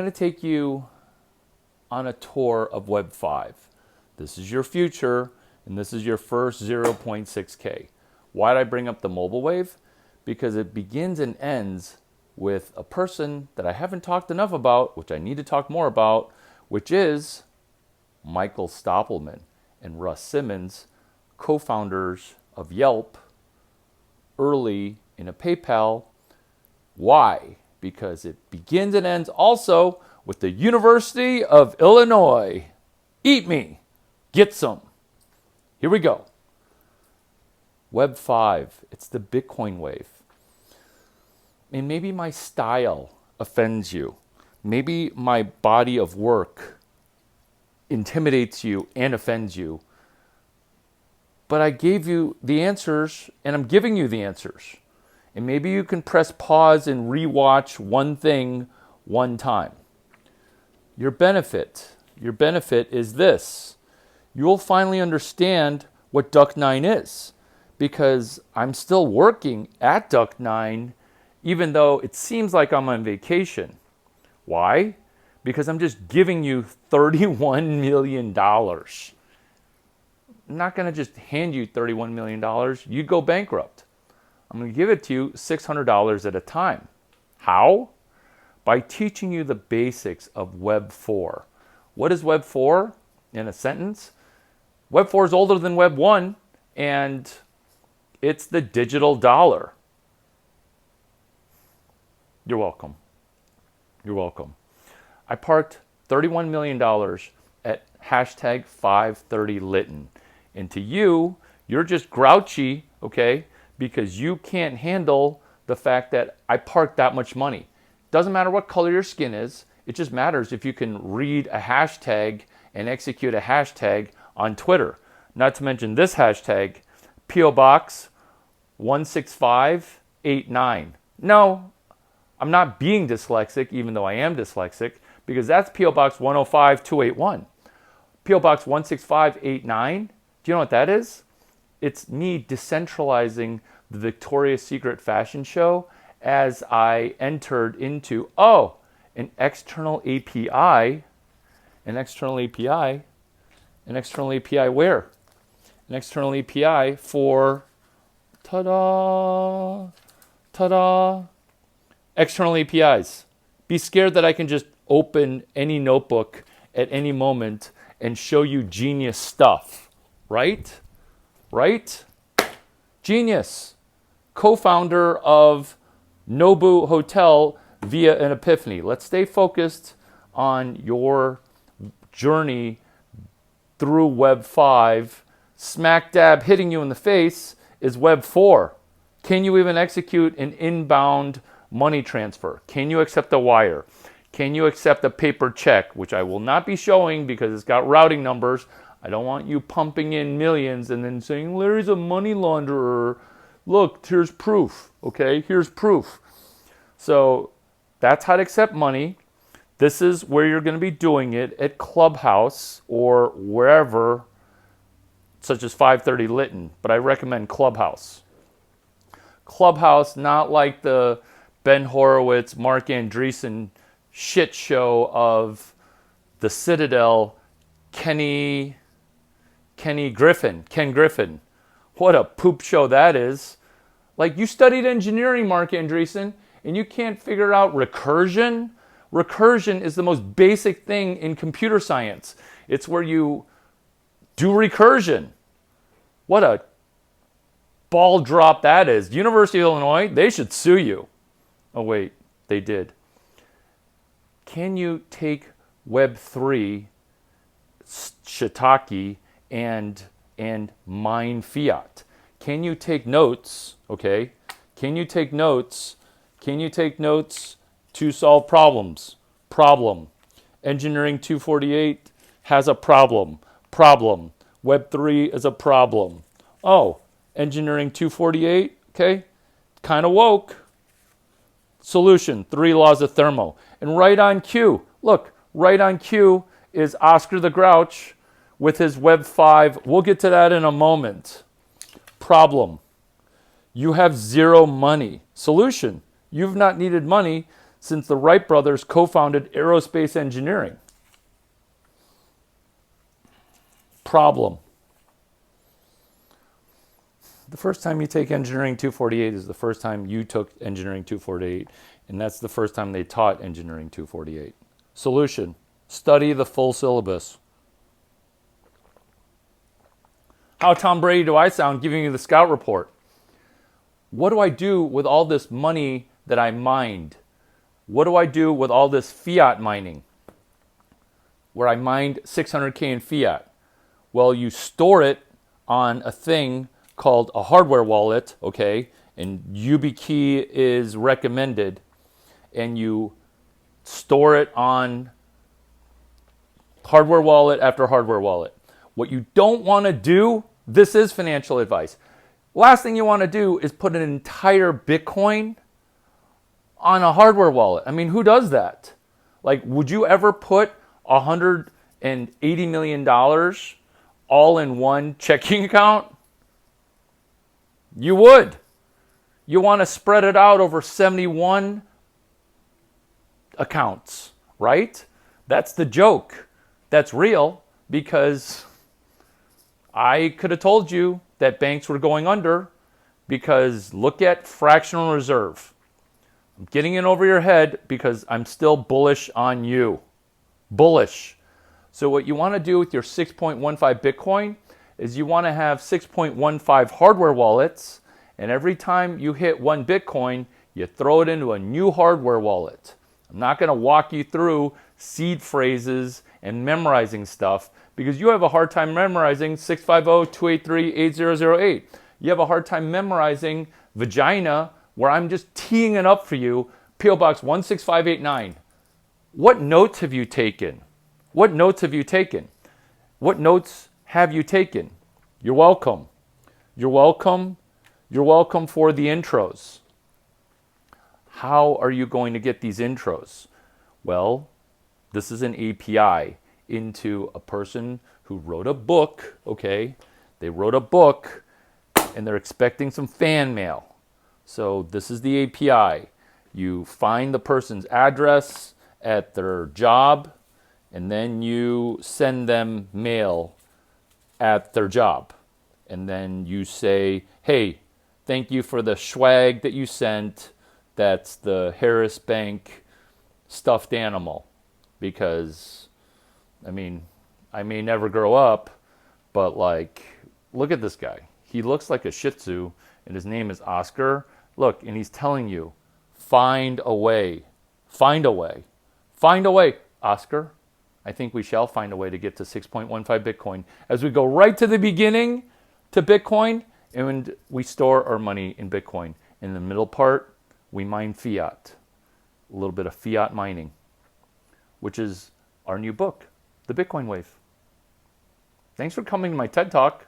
I'm going to take you on a tour of Web 5. This is your future, and this is your first 0.6K. Why did I bring up the mobile wave? Because it begins and ends with a person that I haven't talked enough about, which I need to talk more about, which is Michael Stoppelman and Russ Simmons, co-founders of Yelp, early in a PayPal. Why? Because it begins and ends also with the University of Illinois. Eat me. Get some. Here we go. Web 5. It's the Bitcoin wave. And maybe my style offends you. Maybe my body of work intimidates you and offends you. But I gave you the answers, and I'm giving you the answers. And maybe you can press pause and rewatch one thing one time. Your benefit is this. You'll finally understand what Duck9 is, because I'm still working at Duck9 even though it seems like I'm on vacation. Why? Because I'm just giving you $31 million. I'm not going to just hand you $31 million. You'd go bankrupt. I'm going to give it to you $600 at a time. How? By teaching you the basics of Web 4. What is Web 4 in a sentence? Web 4 is older than Web 1, and it's the digital dollar. You're welcome. You're welcome. I parked $31 million at hashtag 530Lytton. And to you, you're just grouchy, okay, because you can't handle the fact that I parked that much money. Doesn't matter what color your skin is. It just matters if you can read a hashtag and execute a hashtag on Twitter. Not to mention this hashtag, P.O. Box 16589. No, I'm not being dyslexic, even though I am dyslexic, because that's P.O. Box 105281. P.O. Box 16589, do you know what that is? It's me decentralizing the Victoria's Secret fashion show as I entered into, an external API. An external API? An external API where? An external API for, ta-da, ta-da, external APIs. Be scared that I can just open any notebook at any moment and show you genius stuff, right? Right? Genius. Co-founder of Nobu Hotel via an epiphany. Let's stay focused on your journey through Web 5. Smack dab hitting you in the face is Web 4. Can you even execute an inbound money transfer? Can you accept a wire? Can you accept a paper check, which I will not be showing because it's got routing numbers. I don't want you pumping in millions and then saying, Larry's a money launderer. Look, here's proof, okay? Here's proof. So that's how to accept money. This is where you're going to be doing it at Clubhouse or wherever, such as 530Lytton, but I recommend Clubhouse. Clubhouse, not like the Ben Horowitz, Mark Andreessen shit show of the Citadel, Ken Griffin. What a poop show that is. Like, you studied engineering, Mark Andreessen, and you can't figure out recursion? Recursion is the most basic thing in computer science. It's where you do recursion. What a ball drop that is. University of Illinois, they should sue you. Oh, wait, they did. Can you take Web 3, shiitake, and mine fiat? Can you take notes, okay? Can you take notes? Can you take notes to solve problems? Problem. Engineering 248 has a problem. Problem. Web 3 is a problem. Oh, Engineering 248, okay? Kind of woke. Solution, 3 laws of thermo. And right on cue, look, right on cue is Oscar the Grouch with his Web 5. We'll get to that in a moment. Problem, you have zero money. Solution, you've not needed money since the Wright brothers co-founded aerospace engineering. Problem. The first time you take Engineering 248 is the first time you took Engineering 248, and that's the first time they taught Engineering 248. Solution. Study the full syllabus. How Tom Brady do I sound giving you the scout report? What do I do with all this money that I mined? What do I do with all this fiat mining? Where I mined 600K in fiat. Well, you store it on a thing called a hardware wallet, okay? And YubiKey is recommended. And you store it on hardware wallet after hardware wallet. What you don't want to do, this is financial advice. Last thing you want to do is put an entire Bitcoin on a hardware wallet. I mean, who does that? Like, would you ever put $180 million all in one checking account? You would. You want to spread it out over 71 accounts, right? That's the joke. That's real, because I could have told you that banks were going under, because look at fractional reserve. I'm getting in over your head because I'm still bullish on you. Bullish. So what you want to do with your 6.15 Bitcoin is you want to have 6.15 hardware wallets, and every time you hit one Bitcoin, you throw it into a new hardware wallet. I'm not going to walk you through seed phrases and memorizing stuff, because you have a hard time memorizing 650-283-8008. You have a hard time memorizing vagina, where I'm just teeing it up for you, P.O. Box 16589. What notes have you taken? What notes have you taken? What notes have you taken? You're welcome. You're welcome. You're welcome for the intros. How are you going to get these intros? Well, this is an API into a person who wrote a book, okay? They wrote a book and they're expecting some fan mail. So this is the API. You find the person's address at their job, and then you send them mail at their job. And then you say, hey, thank you for the swag that you sent. That's the Harris Bank stuffed animal. Because, I mean, I may never grow up, but like, look at this guy. He looks like a Shih Tzu, and his name is Oscar. Look, and he's telling you, find a way. Find a way. Find a way. Oscar, I think we shall find a way to get to 6.15 Bitcoin. As we go right to the beginning to Bitcoin, and we store our money in Bitcoin. In the middle part, we mine fiat. A little bit of fiat mining, which is our new book, The Bitcoin Wave. Thanks for coming to my TED Talk.